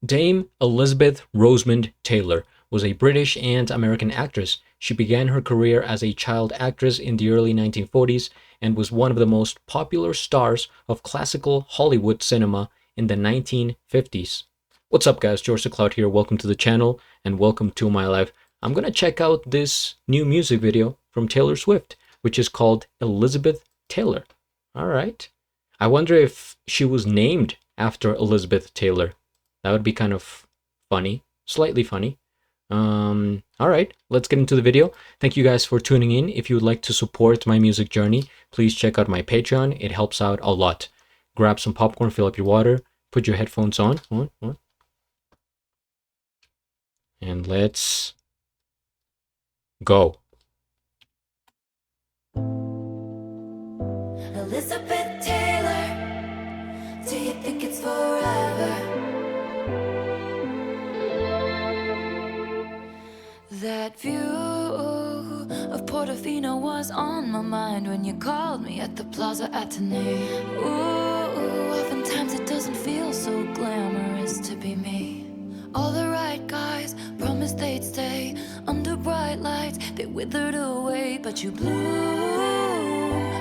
Dame Elizabeth Rosamond Taylor was a British and American actress. She began her career as a child actress in the early 1940s and was one of the most popular stars of classical Hollywood cinema in the 1950s. What's up, guys? GeorgeTheCloud here. Welcome to the channel and welcome to my life. I'm gonna check out this new music video from Taylor Swift, which is called Elizabeth Taylor. All right. I wonder if she was named after Elizabeth Taylor. That would be kind of funny, slightly funny. All right, let's get into the video. Thank you guys for tuning in. If you would like to support my music journey, please check out my Patreon. It helps out a lot. Grab some popcorn, fill up your water, put your headphones on. And let's go. Elizabeth Taylor, do you think it's forever? That view of Portofino was on my mind when you called me at the Plaza Athénée. Ooh, oftentimes it doesn't feel so glamorous to be me. All the right guys promised they'd stay under bright lights. They withered away, but you blew.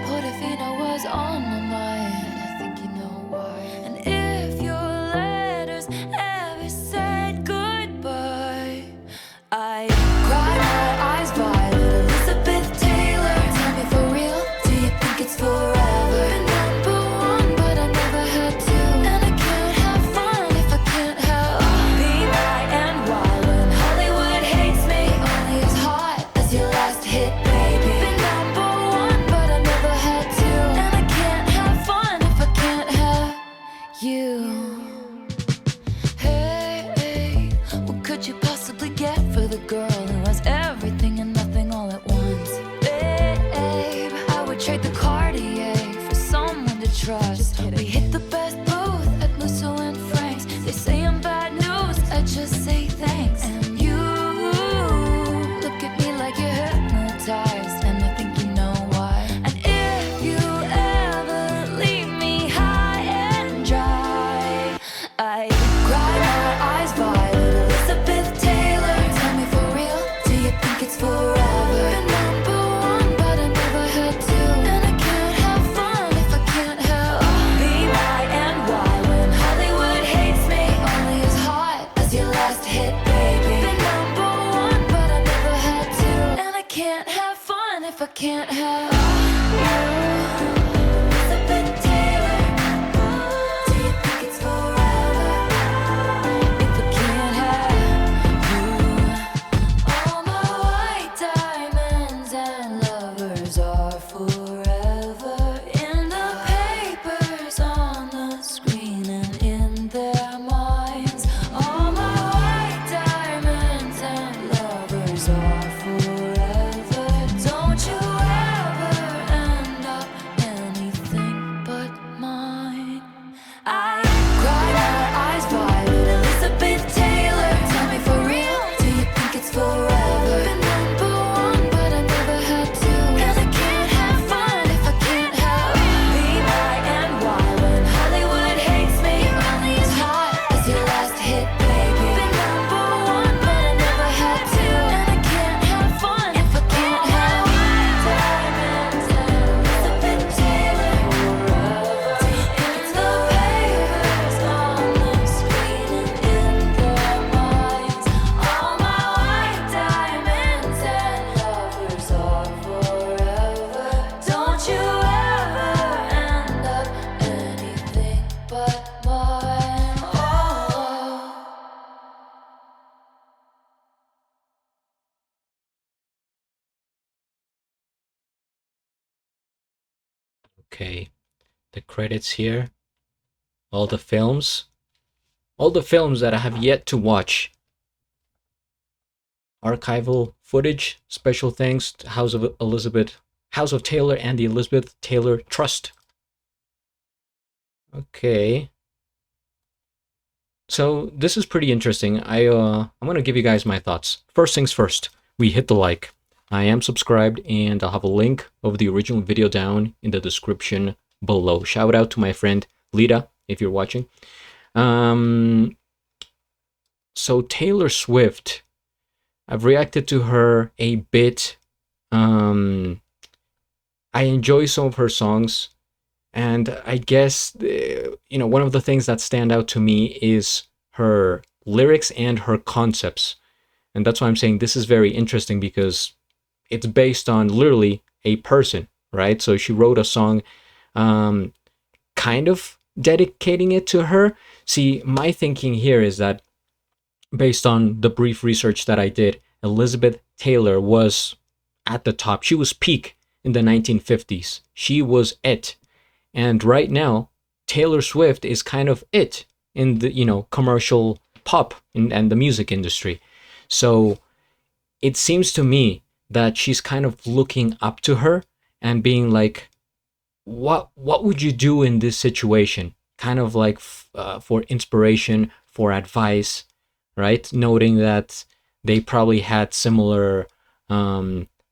Portofino was on my mind. I think you know why. And if your letters ever said goodbye, I cried my eyes violet. Elizabeth Taylor, tell me for real, do you think it's forever? Been number one, but I never had to. And I can't have fun if I can't have be my and why when Hollywood hates me, only as hot as your last hit, baby. Been number one, but I never had to. And I can't have fun if I can't have you. Hey, what could you possibly get for the girl who has everything and nothing all at once? Babe, I would trade the Cartier for someone to trust. We hit the best booth at Musso and Frank's. They say I'm bad news, I just say thanks. And you look at me like you're hypnotized, and I think you know why. And if you ever leave me high and dry, I cry my eyes violet. Elizabeth Taylor, tell me for real, do you think it's forever? Been number one, but I never had to. And I can't have fun if I can't have be my and why when Hollywood hates me, only as hot as your last hit, baby. Been number one, but I never had to. And I can't have fun if I can't have you. Elizabeth Taylor, do you think it's forever? If I can't have you. All my white diamonds and lovers are forever in the papers, on the screen, and in their minds. All my white diamonds and lovers are forever. Don't you ever end up anything but mine. I cry my eyes violet. Elizabeth Taylor, tell me for real, do you think it's forever? Been number one, but I never had to. And I can't have fun if I can't have be my and why when Hollywood hates me, only as hot as your last hit, baby. Been number one, but I never had to. And I can't have fun if I can't have diamonds and Elizabeth Taylor forever. In the papers, on the screen, and in their minds. All my white diamonds and lovers are forever. Don't you ever end up anything but mine. Oh. Okay, the credits here. All the films that I have yet to watch. Archival footage, special thanks to House of Taylor and the Elizabeth Taylor Trust. Okay. So this is pretty interesting. I'm gonna give you guys my thoughts. First things first, we hit the like. I am subscribed, and I'll have a link of the original video down in the description below. Shout out to my friend Lita if you're watching. So Taylor Swift, I've reacted to her a bit. Um, I enjoy some of her songs, and I guess one of the things that stand out to me is her lyrics and her concepts, and that's why I'm saying this is very interesting because it's based on literally a person, right? So she wrote a song, um, kind of dedicating it to her. See, my thinking here is that based on the brief research that I did, Elizabeth Taylor was at the top. She was peak in the 1950s. She was it. And right now, Taylor Swift is kind of it in the, commercial pop and the music industry. So it seems to me that she's kind of looking up to her and being like, what would you do in this situation? Kind of like for inspiration, for advice, right? Noting that they probably had similar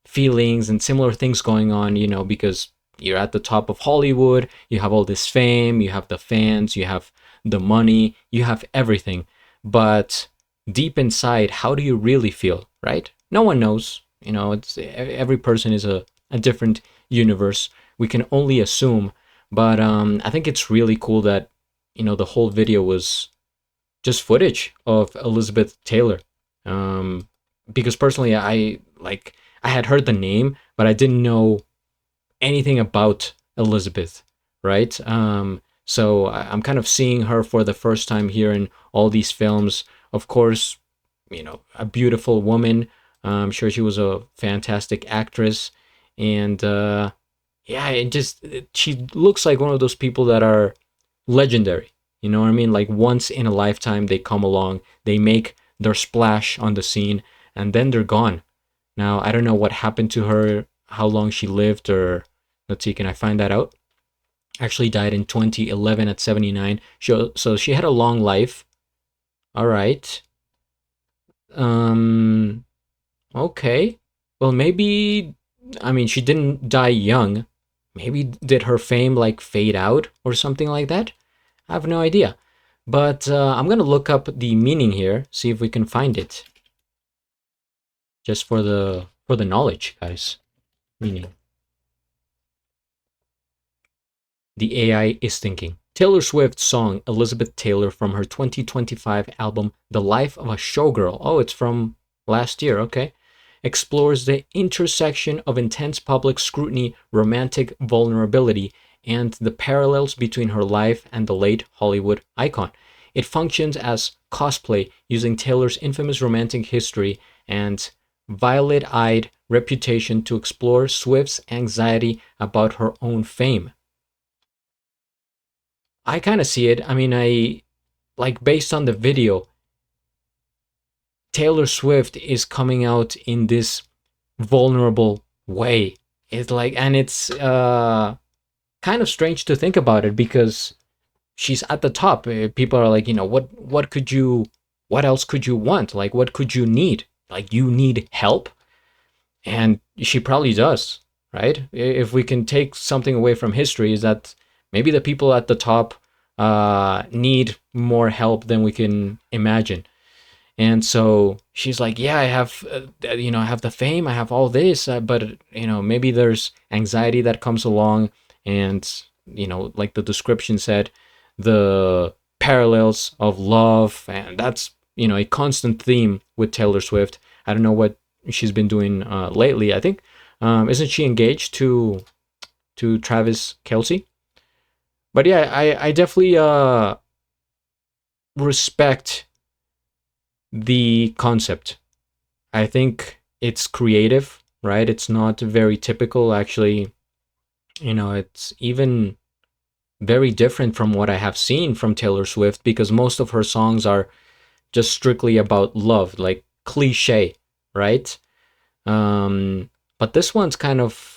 feelings and similar things going on, because you're at the top of Hollywood, you have all this fame, you have the fans, you have the money, you have everything. But deep inside, how do you really feel, right? No one knows. It's every person is a different universe. We can only assume. But I think it's really cool that, the whole video was just footage of Elizabeth Taylor. Because personally, I had heard the name, but I didn't know anything about Elizabeth, right? So I'm kind of seeing her for the first time here in all these films. Of course, a beautiful woman. I'm sure she was a fantastic actress, and yeah, she looks like one of those people that are legendary. You know what I mean? Like once in a lifetime, they come along, they make their splash on the scene, and then they're gone. Now I don't know what happened to her, how long she lived, or let's see, can I find that out? Actually died in 2011 at 79. So she had a long life. All right. Um. Okay. Well, maybe. I mean, she didn't die young. Maybe did her fame like fade out or something like that? I have no idea. But I'm gonna look up the meaning here, see if we can find it. Just for the knowledge, guys. Meaning. The AI is thinking. Taylor Swift's song Elizabeth Taylor from her 2025 album The Life of a Showgirl. Oh, it's from last year, okay. Explores the intersection of intense public scrutiny, romantic vulnerability, and the parallels between her life and the late Hollywood icon. It functions as cosplay using Taylor's infamous romantic history and violet-eyed reputation to explore Swift's anxiety about her own fame. I kind of see it. I mean, based on the video, Taylor Swift is coming out in this vulnerable way. It's kind of strange to think about it because she's at the top. People are like, what else could you want? Like, what could you need? Like, you need help, and she probably does, right? If we can take something away from history, is that maybe the people at the top need more help than we can imagine. And so she's like, yeah, I have, I have the fame, I have all this, but maybe there's anxiety that comes along, and like the description said, the parallels of love, and that's a constant theme with Taylor Swift. I don't know what she's been doing lately. I think isn't she engaged to Travis Kelce? But yeah, I definitely respect the concept. I think it's creative, right? It's not very typical. Actually, it's even very different from what I have seen from Taylor Swift, because most of her songs are just strictly about love, like cliche, right? But this one's kind of,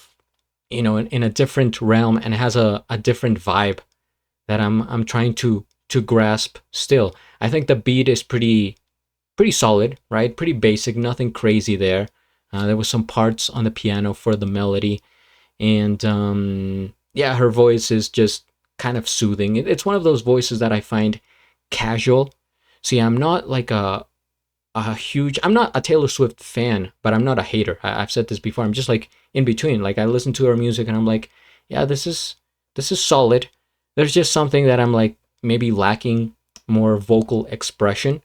in a different realm and has a different vibe that I'm trying to grasp still. I think the beat is pretty solid, right? Pretty basic, nothing crazy there. There was some parts on the piano for the melody, and yeah, her voice is just kind of soothing. It's one of those voices that I find casual. See, I'm not like a huge. I'm not a Taylor Swift fan, but I'm not a hater. I've said this before. I'm just like in between. Like I listen to her music and I'm like, yeah, this is solid. There's just something that I'm like maybe lacking more vocal expression.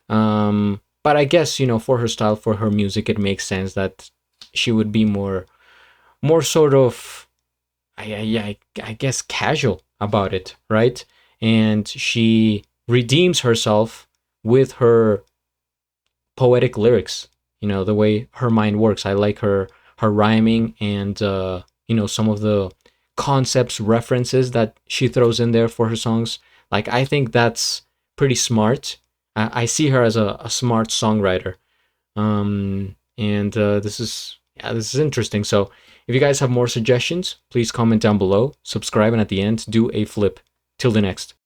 But I guess for her style, for her music, it makes sense that she would be more sort of I guess casual about it, right? And she redeems herself with her poetic lyrics. The way her mind works. I like her rhyming and some of the concepts, references that she throws in there for her songs. Like I think that's pretty smart. I see her as a smart songwriter. And this is interesting. So if you guys have more suggestions, please comment down below, subscribe, and at the end, do a flip. Till the next.